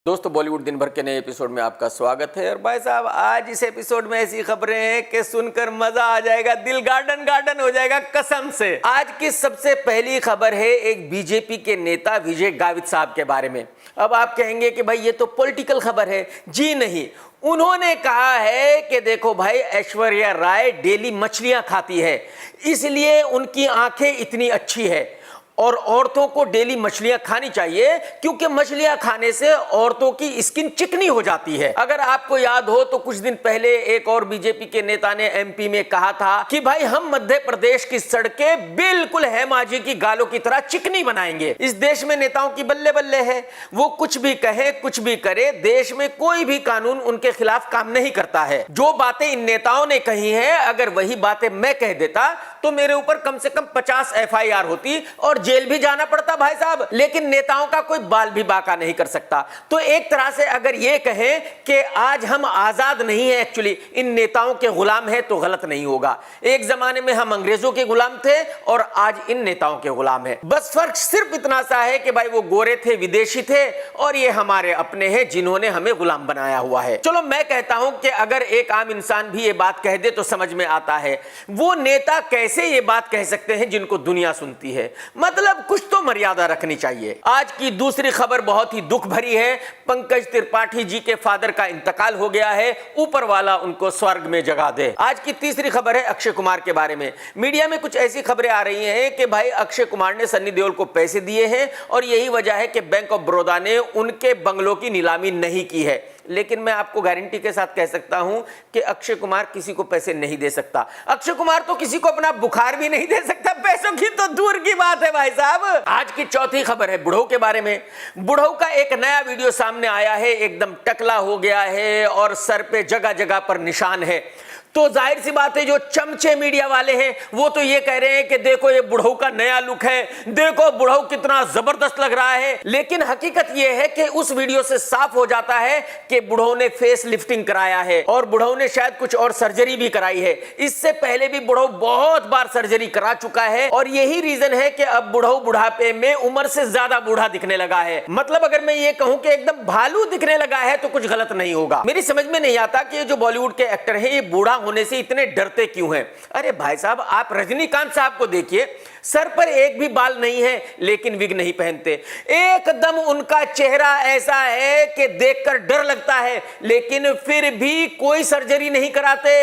दोस्तों बॉलीवुड दिन भर के नए एपिसोड में आपका स्वागत है। और भाई साहब आज इस एपिसोड में ऐसी खबरें हैं कि सुनकर मजा आ जाएगा, दिल गार्डन गार्डन हो जाएगा कसम से। आज की सबसे पहली खबर है एक बीजेपी के नेता विजय गावित साहब के बारे में। अब आप कहेंगे कि भाई ये तो पॉलिटिकल खबर है। जी नहीं, उन्होंने कहा है कि देखो भाई ऐश्वर्या राय डेली मछलियां खाती है, इसलिए उनकी आंखें इतनी अच्छी है और औरतों को डेली मछलियां खानी चाहिए क्योंकि मछलियां खाने से औरतों की स्किन चिकनी हो जाती है। अगर आपको याद हो तो कुछ दिन पहले एक और बीजेपी के नेता ने एमपी में कहा था कि भाई हम मध्य प्रदेश की सड़कें बिल्कुल हेमा जी की गालों की तरह चिकनी बनाएंगे। इस देश में नेताओं की बल्ले बल्ले है, वो कुछ भी कहे कुछ भी करे, देश में कोई भी कानून उनके खिलाफ काम नहीं करता है। जो बातें इन नेताओं ने कही है, अगर वही बातें मैं कह देता तो मेरे ऊपर कम से कम 50 FIR होती और जेल भी जाना पड़ता भाई साहब। लेकिन नेताओं का कोई बाल भी बाका नहीं कर सकता। तो एक तरह से अगर ये कहें कि आज हम आजाद नहीं है, एक्चुअली इन नेताओं के गुलाम है, तो गलत नहीं होगा। एक जमाने में हम अंग्रेजों के गुलाम थे और आज इन नेताओं के गुलाम है। बस फर्क सिर्फ इतना सा है कि भाई वो गोरे थे, विदेशी थे, और ये हमारे अपने हैं जिन्होंने हमें गुलाम बनाया हुआ है। चलो मैं कहता हूं कि अगर एक आम इंसान भी ये बात कह दे तो समझ में आता है वो नेता कैसे ये बात कह सकते हैं जिनको दुनिया सुनती है। मतलब कुछ तो मर्यादा रखनी चाहिए। आज की दूसरी खबर बहुत ही दुख भरी है। पंकज त्रिपाठी जी के फादर का इंतकाल हो गया है, ऊपर वाला उनको स्वर्ग में जगा दे। आज की तीसरी खबर है अक्षय कुमार के बारे में। मीडिया में कुछ ऐसी खबरें आ रही हैं कि भाई अक्षय कुमार ने सन्नी देओल को पैसे दिए हैं और यही वजह है कि बैंक ऑफ बड़ौदा ने उनके बंगलों की नीलामी नहीं की है। लेकिन मैं आपको गारंटी के साथ कह सकता हूं कि अक्षय कुमार किसी को पैसे नहीं दे सकता। अक्षय कुमार तो किसी को अपना बुखार भी नहीं दे सकता, पैसों की तो दूर की बात है भाई साहब। आज की चौथी खबर है बुढ़ऊ के बारे में। बुढ़ऊ का एक नया वीडियो सामने आया है, एकदम टकला हो गया है और सर पे जगह जगह पर निशान है। तो जाहिर सी बात है जो चमचे मीडिया वाले हैं वो तो ये कह रहे हैं कि देखो ये बुढ़ऊ का नया लुक है, देखो बुढ़ऊ कितना जबरदस्त लग रहा है। लेकिन हकीकत ये है कि उस वीडियो से साफ हो जाता है कि बुढ़ऊ ने फेस लिफ्टिंग कराया है और बुढ़ऊ ने शायद कुछ और सर्जरी भी कराई है। इससे पहले भी बुढ़ऊ बहुत बार सर्जरी करा चुका है और यही रीजन है कि अब बुढ़ऊ बुढ़ापे में उम्र से ज्यादा बूढ़ा दिखने लगा है। मतलब अगर मैं ये कहूं कि एकदम भालू दिखने लगा है तो कुछ गलत नहीं होगा। मेरी समझ में नहीं आता कि ये जो बॉलीवुड के एक्टर हैं ये बूढ़ा होने से इतने डरते क्यों हैं। अरे भाई साहब आप रजनीकांत साहब को देखिए, सर पर एक भी बाल नहीं है लेकिन विग नहीं पहनते। एकदम उनका चेहरा ऐसा है कि देखकर डर लगता है, लेकिन फिर भी कोई सर्जरी नहीं कराते,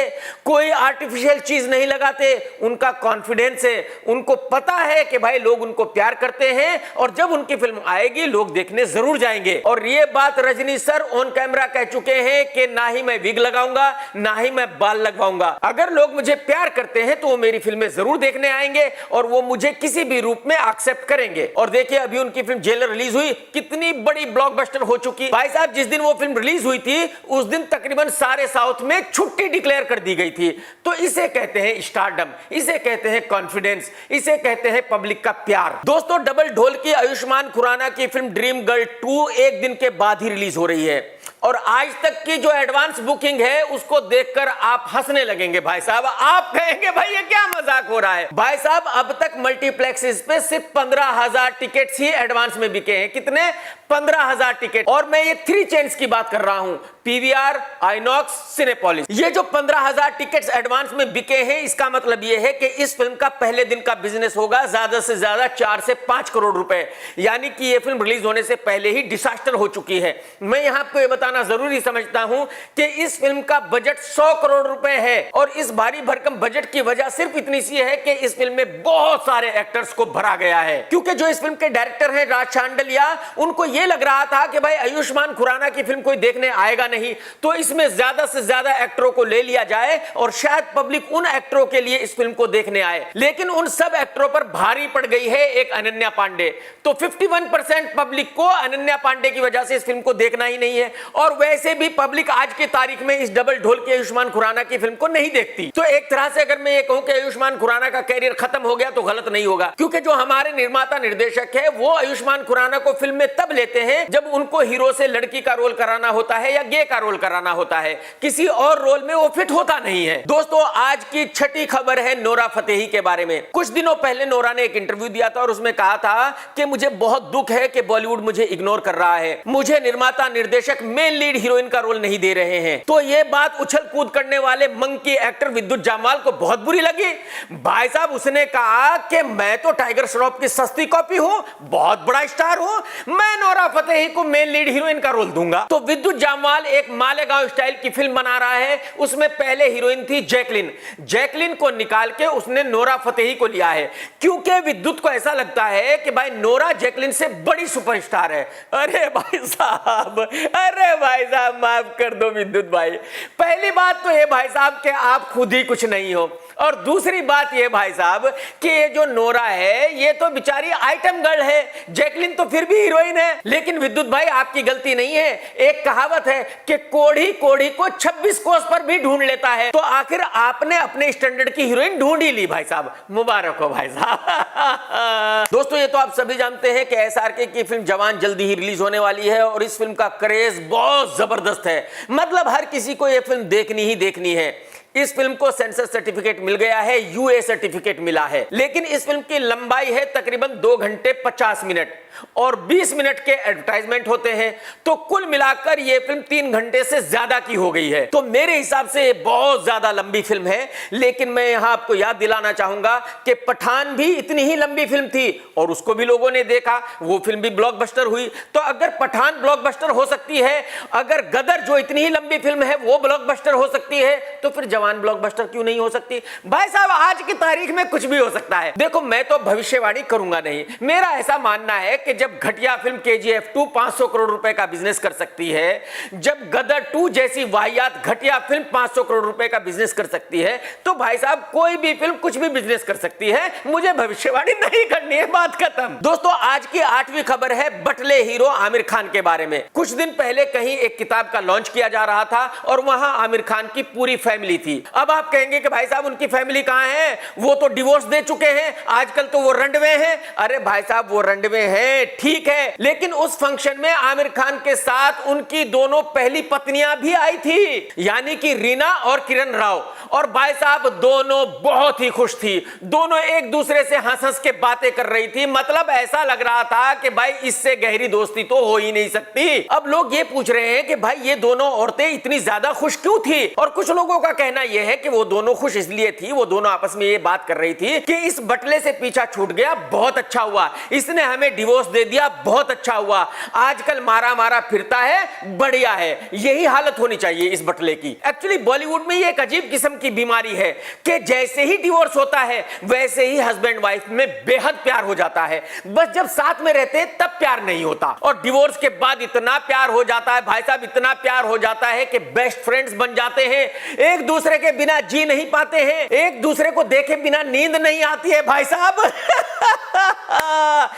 कोई आर्टिफिशियल चीज नहीं लगाते। उनका कॉन्फिडेंस है, उनको पता है कि भाई लोग उनको प्यार करते हैं और जब उनकी फिल्म आएगी लोग देखने जरूर जाएंगे। और ये बात रजनी सर ऑन कैमरा कह चुके हैं कि ना ही मैं विग लगाऊंगा ना ही मैं बाल लगवाऊंगा। अगर लोग मुझे प्यार करते हैं तो वो मेरी फिल्में जरूर देखने आएंगे और वो मुझे किसी भी रूप में एक्सेप्ट करेंगे। और देखिए अभी उनकी फिल्म जेलर रिलीज हुई, कितनी बड़ी ब्लॉकबस्टर हो चुकी। भाई साहब जिस दिन वो फिल्म रिलीज हुई थी उस दिन तकरीबन सारे साउथ में छुट्टी डिक्लेयर कर दी गई थी। तो इसे कहते हैं स्टारडम, इसे कहते हैं कॉन्फिडेंस, इसे कहते हैं पब्लिक का प्यार। दोस्तों डबल ढोल की आयुष्मान खुराना की फिल्म ड्रीम गर्ल 2 एक दिन के बाद ही रिलीज हो रही है और आज तक की जो एडवांस बुकिंग है उसको देखकर आप हंसने लगेंगे भाई साहब। आप कहेंगे भाई ये क्या मजाक हो रहा है। भाई साहब अब तक मल्टीप्लेक्सेस पे सिर्फ 15,000 टिकट्स ही एडवांस में बिके हैं। कितने? 15,000 टिकट। और मैं ये 3 चेन्स की बात कर रहा हूं, PVR, आइनॉक्स, सिनेपोलिस। ये जो 15,000 टिकट्स एडवांस में बिके हैं इसका मतलब ये है कि इस फिल्म का पहले दिन का बिजनेस होगा ज्यादा से ज्यादा 4 से 5 करोड़ रुपए, यानी कि ये फिल्म रिलीज होने से पहले ही डिजास्टर हो चुकी है। मैं यहां आपको ये बताना जरूरी समझता हूं कि इस फिल्म का बजट 100 करोड़ रुपए है और इस भारी भरकम बजट की वजह सिर्फ इतनी सी है कि इस फिल्म में बहुत सारे एक्टर्स को भरा गया है। क्योंकि जो इस फिल्म के डायरेक्टर हैं राज शांडलिया, उनको ये लग रहा था कि भाई आयुष्मान खुराना की फिल्म कोई देखने आएगा नहीं, तो इसमें ज्यादा से ज्यादा एक्टरों को ले लिया जाए और शायद पब्लिक उन एक्टरों के लिए इस फिल्म को देखने आए। लेकिन उन सब एक्टरों पर भारी पड़ गई है एक अनन्या पांडे। तो 51% पब्लिक को अनन्या पांडे की वजह से इस फिल्म को देखना ही नहीं है। और वैसे भी पब्लिक आज की तारीख में इस डबल ढोल की आयुष्मान खुराना की फिल्म को नहीं देखती। तो एक तरह से अगर मैं ये कहूं कि आयुष्मान खुराना का कैरियर खत्म हो गया तो गलत नहीं होगा, क्योंकि जो हमारे निर्माता निर्देशक है वो आयुष्मान खुराना को फिल्म में तब लेते हैं जब उनको हीरो से लड़की का रोल कराना होता है या गे ये का रोल कराना होता है, किसी और रोल में वो फिट होता नहीं है। दोस्तों आज की छठी खबर है नोरा फतेही के बारे में। कुछ दिनों पहले नोरा ने एक इंटरव्यू दिया था और उसमें कहा था कि मुझे बहुत दुख है कि बॉलीवुड मुझे इग्नोर कर रहा है, मुझे निर्माता निर्देशक मेन लीड हीरोइन का रोल नहीं दे रहे हैं। तो ये बात उछल कूद करने वाले मंकी एक्टर विद्युत जामवाल को बहुत बुरी लगी। भाई साहब उसने कहा कि मैं तो टाइगर श्रॉफ की सस्ती कॉपी हूं, बहुत बड़ा स्टार हूं, मैं नोरा फतेही को मेन लीड हीरोइन का रोल दूंगा। तो विद्युत जामवाल एक मालेगांव स्टाइल की फिल्म बना रहा है, उसमें पहले हीरोइन थी जैकलिन, जैकलिन को निकाल के उसने नोरा फतेही को लिया है, क्योंकि विद्युत को ऐसा लगता है कि भाई नोरा जैकलिन से बड़ी सुपरस्टार है। अरे भाई साहब, अरे भाई साहब माफ कर दो विद्युत भाई। पहली बात तो ये भाई साहब कि आप खुद ही कुछ नहीं हो, और दूसरी बात ये भाई साहब कि ये जो नोरा है ये तो बेचारी आइटम गर्ल है, जैकलिन तो फिर भी हीरोइन है। लेकिन विद्युत भाई आपकी गलती नहीं है, एक कहावत है कि कोढ़ी कोढ़ी को 26 कोस पर भी ढूंढ लेता है। तो आखिर आपने अपने स्टैंडर्ड की हीरोइन ढूंढ ही ली भाई साहब, मुबारक हो भाई साहब। दोस्तों ये तो आप सभी जानते हैं कि एसआरके की फिल्म जवान जल्दी ही रिलीज होने वाली है और इस फिल्म का क्रेज बहुत जबरदस्त है, मतलब हर किसी को यह फिल्म देखनी ही देखनी है। इस फिल्म को सेंसर सर्टिफिकेट मिल गया है, यूए सर्टिफिकेट मिला है, लेकिन इस फिल्म की लंबाई है तकरीबन 2 घंटे 50 मिनट और 20 मिनट के एडवर्टाइजमेंट होते हैं, तो कुल मिलाकर यह फिल्म 3 घंटे से ज्यादा की हो गई है। तो मेरे हिसाब से ये बहुत ज्यादा लंबी फिल्म है। लेकिन मैं यहां आपको याद दिलाना चाहूंगा कि पठान भी इतनी ही लंबी फिल्म थी और उसको भी लोगों ने देखा, वो फिल्म भी ब्लॉकबस्टर हुई। तो अगर पठान ब्लॉकबस्टर हो सकती है, अगर गदर जो इतनी ही लंबी फिल्म है वो ब्लॉकबस्टर हो सकती है, तो फिर जवान ब्लॉकबस्टर क्यों नहीं हो सकती? भाई साहब आज की तारीख में कुछ भी हो सकता है। देखो मैं तो भविष्यवाणी करूंगा नहीं, मेरा ऐसा मानना है कि जब घटिया फिल्म केजीएफ 2 500 करोड़ रुपए का बिजनेस कर सकती है, जब गदर 2 जैसी वाहियात घटिया फिल्म 500 करोड़ रुपए का बिजनेस कर सकती है, तो भाई साहब कोई भी फिल्म कुछ भी बिजनेस कर सकती है। मुझे भविष्यवाणी नहीं करनी है, बात खत्म। दोस्तों आज की 8वीं खबर है बटले हीरो आमिर खान के बारे में। कुछ दिन पहले कहीं एक किताब का लॉन्च किया जा रहा था और वहां आमिर खान की पूरी फैमिली थी। अब आप कहेंगे कि भाई साहब उनकी फैमिली कहां है, वो तो डिवोर्स दे चुके हैं, आजकल तो वो रंडवे हैं। अरे भाई साहब वो रंडवे हैं ठीक है, लेकिन उस फंक्शन में आमिर खान के साथ उनकी दोनों पहली पत्नियां भी आई थी, यानी कि रीना और किरण राव। और भाई साहब दोनों बहुत ही खुश थी, दोनों एक दूसरे से हंस हंस के बातें कर रही थी, मतलब ऐसा लग रहा था कि भाई इससे गहरी दोस्ती तो हो ही नहीं सकती। अब लोग ये पूछ रहे हैं कि भाई ये दोनों औरतें इतनी ज्यादा खुश क्यों थी, और कुछ लोगों का कहना यह है कि वो दोनों खुश इसलिए थी, वो दोनों आपस में ये बात कर रही थी कि इस बटले से पीछा छूट गया, बहुत अच्छा हुआ, इसने हमें डिवोर्स दे दिया, बहुत अच्छा हुआ, आजकल मारा मारा फिरता है, बढ़िया है, यही हालत होनी चाहिए इस बटले की। एक्चुअली बॉलीवुड में ये एक अजीब किस्म की बीमारी है कि जैसे ही डिवोर्स होता है वैसे ही हस्बैंड वाइफ में बेहद प्यार हो जाता है, बस जब साथ में रहते हैं तब प्यार नहीं होता, और डिवोर्स के बाद इतना प्यार हो जाता है भाई साहब, इतना प्यार हो जाता है कि बेस्ट फ्रेंड्स बन जाते हैं, एक दूसरे के बिना जी नहीं पाते हैं, एक दूसरे को देखे बिना नींद नहीं आती है भाई साहब।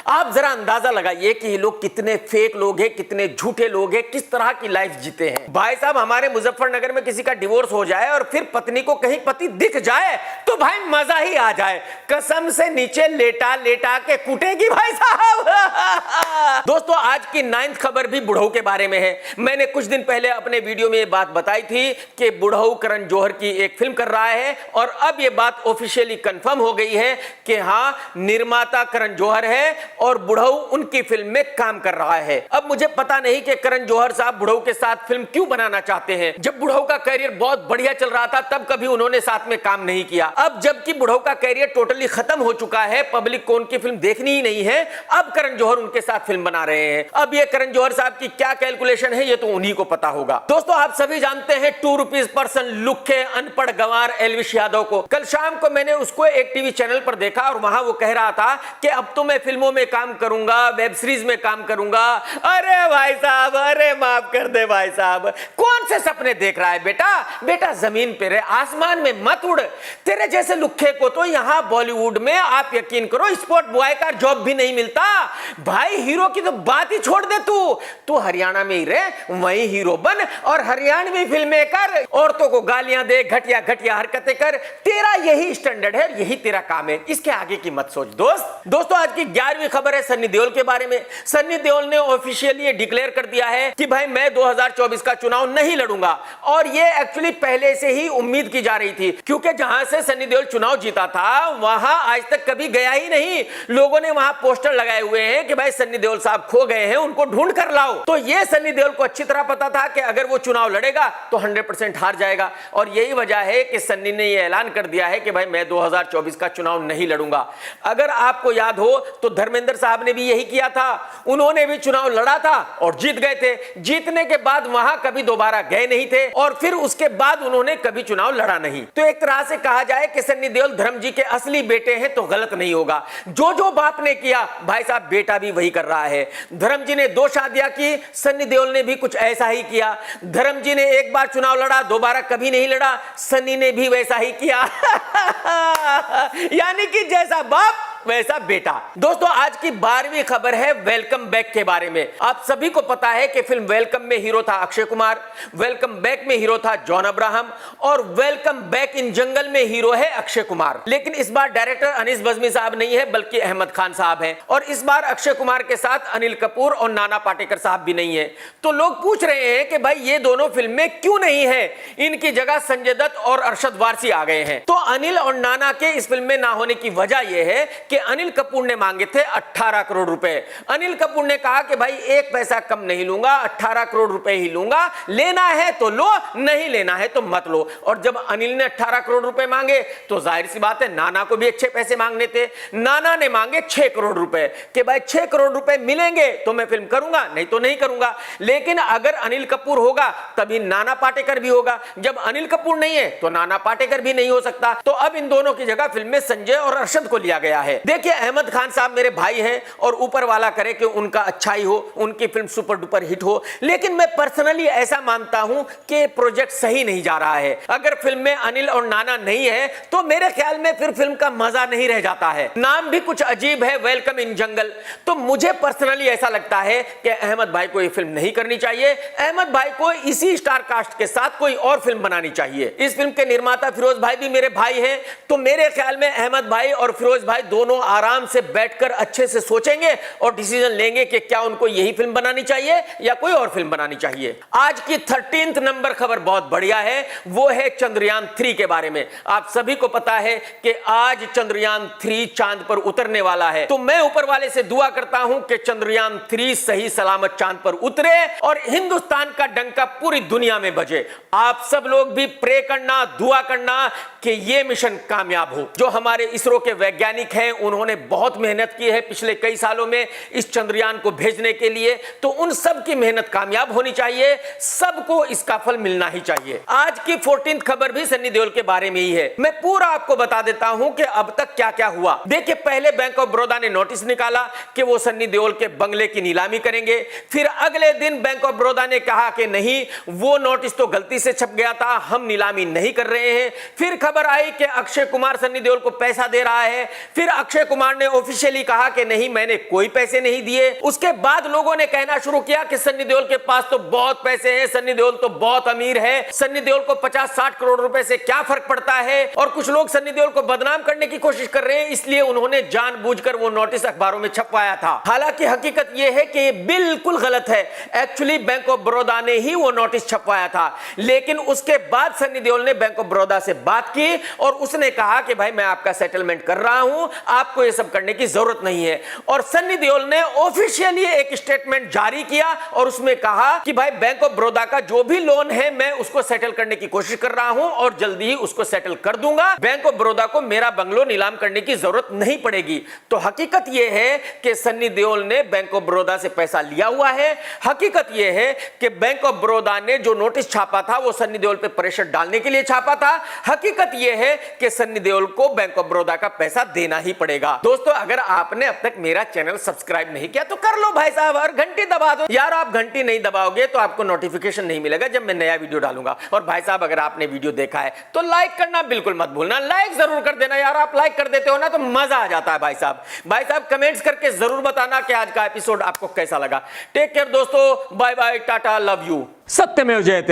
आप जरा अंदाजा लगाइए कि ये लोग कितने फेक लोग हैं, कितने झूठे लोग हैं, किस तरह की लाइफ जीते हैं। भाई साहब हमारे मुजफ्फरनगर में किसी का डिवोर्स हो जाए और फिर पत्नी को कहीं पति दिख जाए तो भाई मजा ही आ जाए, कसम से नीचे लेटा लेटा के कूटेगी भाई साहब। दोस्तों आज की 9th खबर भी बुढ़ऊ के बारे में है। मैंने कुछ दिन पहले अपने वीडियो में ये बात बताई थी कि बुढ़ऊ करण जौहर की एक फिल्म कर रहा है, और अब ये बात ऑफिशियली कंफर्म हो गई है कि हाँ निर्माता करण जौहर है और बुढ़ऊ उनकी फिल्म में काम कर रहा है। अब मुझे पता नहीं कि करण जौहर साहब बुढ़ऊ के साथ फिल्म क्यों बनाना चाहते हैं। जब बुढ़ऊ का करियर बहुत बढ़िया चल रहा था तब कभी उन्होंने साथ में काम नहीं किया। अब जबकि बुढ़ऊ का करियर टोटली खत्म हो चुका है, पब्लिक को उनकी फिल्म देखनी ही नहीं है, अब करण जौहर उनके साथ फिल्म बना रहे हैं। अब ये करण जौहर साहब की क्या कैलकुलेशन है ये तो उन्हीं को पता होगा। दोस्तों आप सभी जानते हैं 2 रुपीज पर्सन लुखे अनपढ़ गंवार एल्विश यादव को। कल शाम को मैंने उसको एक टीवी चैनल पर देखा और वहां वो कह रहा था कि अब तो मैं फिल्मों में काम करूंगा, वेब सीरीज में काम करूंगा। अरे भाई साहब, अरे माफ कर दे भाई साहब, कौन से सपने देख रहा है बेटा? बेटा जमीन पे रहे, आसमान में मत उड़। तेरे जैसे लुखे को तो यहाँ बॉलीवुड में आप यकीन करो स्पोर्ट बॉय का जॉब भी नहीं मिलता। भाई हीरो की तो बात ही छोड़ दे, तू हरियाणा में ही रहे, वही हीरो बन और हरियाणवी फिल्में कर, औरतों को गालियां दे, घटिया घटिया हरकतें कर, तेरा यही स्टैंडर्ड है, यही तेरा काम है, इसके आगे की मत सोच दोस्त। दोस्तों आज की 11वीं खबर है सन्नी देओल के बारे में। सन्नी देओल ने ऑफिशियली डिक्लेयर कर दिया है कि भाई मैं 2024 का चुनाव नहीं लड़ूंगा, और ये एक्चुअली पहले से ही उम्मीद की जा रही थी, क्योंकि जहां से सन्नी देओल चुनाव जीता था वहां आज तक कभी गया ही नहीं। लोगों ने वहां पोस्टर लगाए हुए हैं कि भाई सन्नी देओल साहब खो गए हैं, उनको ढूंढ कर लाओ। तो ये सन्नी देओल को अच्छी तरह पता था कि अगर वो चुनाव लड़ेगा तो 100% हार जाएगा, और यही वजह है कि सन्नी ने यह ऐलान कर दिया है कि भाई मैं 2024 का चुनाव नहीं लड़ूंगा। अगर आपको याद हो तो धर्मेंद्र साहब ने भी यही किया था, उन्होंने भी चुनाव लड़ा था और जीत गए थे। जीतने के बाद वहां कभी दोबारा गए नहीं थे, और फिर उसके बाद उन्होंने कभी चुनाव लड़ा नहीं। तो एक तरह से कहा जाए कि सन्नी देओल धर्म जी के असली बेटे हैं तो गलत नहीं होगा। जो जो बाप ने किया भाई साहब बेटा भी वही कर रहा है। धर्म जी ने 2 शादियां की, सन्नी देओल ने भी कुछ ऐसा ही किया। धर्म जी ने एक बार चुनाव लड़ा, दोबारा कभी नहीं लड़ा, सन्नी ने भी वैसा ही किया। यानी कि जैसा बाप वैसा बेटा। दोस्तों आज की 12वीं खबर है वेलकम बैक के बारे में। आप सभी को पता है कि फिल्म वेलकम में हीरो था अक्षय कुमार, वेलकम बैक में हीरो था जॉन अब्राहम, और वेलकम बैक इन जंगल में हीरो है अक्षय कुमार। लेकिन इस बार डायरेक्टर अनीस बज्मी साहब नहीं है बल्कि अहमद खान साहब हैं, और इस बार अक्षय कुमार के साथ अनिल कपूर और नाना पाटेकर साहब भी नहीं है। तो लोग पूछ रहे हैं कि भाई ये दोनों फिल्म में क्यों नहीं है, इनकी जगह संजय दत्त और अरशद वारसी आ गए हैं। तो अनिल और नाना के इस फिल्म में ना होने की वजह यह है कि अनिल कपूर ने मांगे थे 18 करोड़ रुपए। अनिल कपूर ने कहा कि भाई 1 पैसा कम नहीं लूंगा, 18 करोड़ रुपए ही लूंगा, लेना है तो लो, नहीं लेना है तो मत लो। और जब अनिल ने 18 करोड़ रुपए मांगे तो जाहिर सी बात है नाना को भी अच्छे पैसे मांगने थे। नाना ने मांगे 6 करोड़ रुपए कि भाई 6 करोड़ रुपए मिलेंगे तो मैं फिल्म करूंगा, नहीं तो नहीं करूंगा। लेकिन अगर अनिल कपूर होगा तभी नाना पाटेकर भी होगा, जब अनिल कपूर नहीं है तो नाना पाटेकर भी नहीं हो सकता। तो अब इन दोनों की जगह फिल्म में संजय और अरशद को लिया गया है। देखिए अहमद खान साहब मेरे भाई हैं और ऊपर वाला करे कि उनका अच्छा ही हो, उनकी फिल्म सुपर डुपर हिट हो, लेकिन मैं पर्सनली ऐसा मानता हूं कि प्रोजेक्ट सही नहीं जा रहा है। अगर फिल्म में अनिल और नाना नहीं है तो मेरे ख्याल में फिर फिल्म का मजा नहीं रह जाता है। नाम भी कुछ अजीब है, वेलकम इन जंगल। तो मुझे पर्सनली ऐसा लगता है कि अहमद भाई को यह फिल्म नहीं करनी चाहिए। अहमद भाई को इसी स्टार कास्ट के साथ कोई और फिल्म बनानी चाहिए। इस फिल्म के निर्माता फिरोज भाई भी मेरे भाई हैं, तो मेरे ख्याल में अहमद भाई और फिरोज भाई दोनों आराम से बैठकर अच्छे से सोचेंगे और डिसीजन लेंगे कि क्या उनको यही फिल्म बनानी चाहिए या कोई और फिल्म बनानी चाहिए। आज की 13th नंबर खबर बहुत बढ़िया है, वो है चंद्रयान 3 के बारे में। आप सभी को पता है कि आज चंद्रयान 3 चांद पर उतरने वाला है, तो मैं ऊपर वाले से दुआ करता हूं कि चंद्रयान 3 सही सलामत चांद पर उतरे और हिंदुस्तान का डंका पूरी दुनिया में बजे। आप सब लोग भी प्रे करना, दुआ करना कि यह मिशन कामयाब हो। जो हमारे इसरो के वैज्ञानिक हैं उन्होंने बहुत मेहनत की है पिछले कई सालों में इस चंद्रयान को भेजने के लिए, तो उन सब की मेहनत कामयाब होनी चाहिए, सबको इसका फल मिलना ही चाहिए। आज की 14th खबर भी सन्नी देओल के बारे में ही है। मैं पूरा आपको बता देता हूं कि अब तक क्या क्या हुआ। देखिए पहले बैंक ऑफ बड़ौदा ने नोटिस निकाला कि वो सन्नी देओल के बंगले की नीलामी करेंगे। फिर अगले दिन बैंक ऑफ बड़ौदा ने कहा कि नहीं, वो नोटिस तो गलती से छप गया था, हम नीलामी नहीं कर रहे हैं। फिर खबर आई कि अक्षय कुमार सन्नी देओल को पैसा दे रहा है। फिर अक्षय कुमार ने ऑफिशियली कहा कि नहीं, मैंने कोई पैसे नहीं दिए। उसके बाद लोगों ने कहना शुरू किया कि सन्नी देओल के पास तो बहुत पैसे हैं, सन्नी देओल तो बहुत अमीर है, सन्नी देओल को 50-60 करोड़ रुपए से क्या फर्क पड़ता है। और कुछ लोग सन्नी देओल को बदनाम करने की कोशिश कर रहे हैं, इसलिए उन्होंने जानबूझकर वो नोटिस अखबारों में छपवाया था। हालांकि हकीकत यह है कि ये बिल्कुल गलत है। एक्चुअली बैंक ऑफ बड़ौदा ने ही वो नोटिस छपवाया था, लेकिन उसके बाद सन्नी देओल ने बैंक ऑफ बड़ौदा से बात की और उसने कहा कि भाई मैं आपका सेटलमेंट कर रहा हूं, आपको ये सब करने की जरूरत नहीं है। और सन्नी देओल ने ऑफिशियली एक स्टेटमेंट जारी किया और उसमें कहा कि भाई बैंक ऑफ बड़ौदा का जो भी लोन है मैं उसको सेटल करने की कोशिश कर रहा हूं और जल्दी ही उसको सेटल कर दूंगा। बैंक ऑफ बड़ौदा को मेरा बंगलो नीलाम करने की जरूरत नहीं पड़ेगी। तो हकीकत यह है कि सन्नी देओल ने बैंक ऑफ बड़ौदा से पैसा लिया हुआ है। हकीकत यह है कि बैंक ऑफ बड़ौदा ने जो नोटिस छापा था वो सन्नी देओल पे प्रेशर डालने के लिए छापा था। हकीकत यह है कि सन्नी देओल को बैंक ऑफ बड़ौदा का पैसा देना ही पड़ेगा। दोस्तों अगर आपने अब तक मेरा चैनल सब्सक्राइब नहीं किया तो कर लो भाई साहब, और घंटी दबा दो यार। आप घंटी नहीं दबाओगे तो आपको नोटिफिकेशन नहीं मिलेगा जब मैं नया वीडियो डालूंगा। और भाई साहब अगर आपने वीडियो देखा है तो लाइक करना बिल्कुल मत भूलना, लाइक जरूर कर देना यार। आप लाइक कर देते हो ना तो मजा आ जाता है भाई साहब। भाई साहब कमेंट्स करके जरूर बताना कि आज का एपिसोड आपको कैसा लगा। टेक केयर दोस्तों, bye bye, tata, love you, सत्यमेव जयते।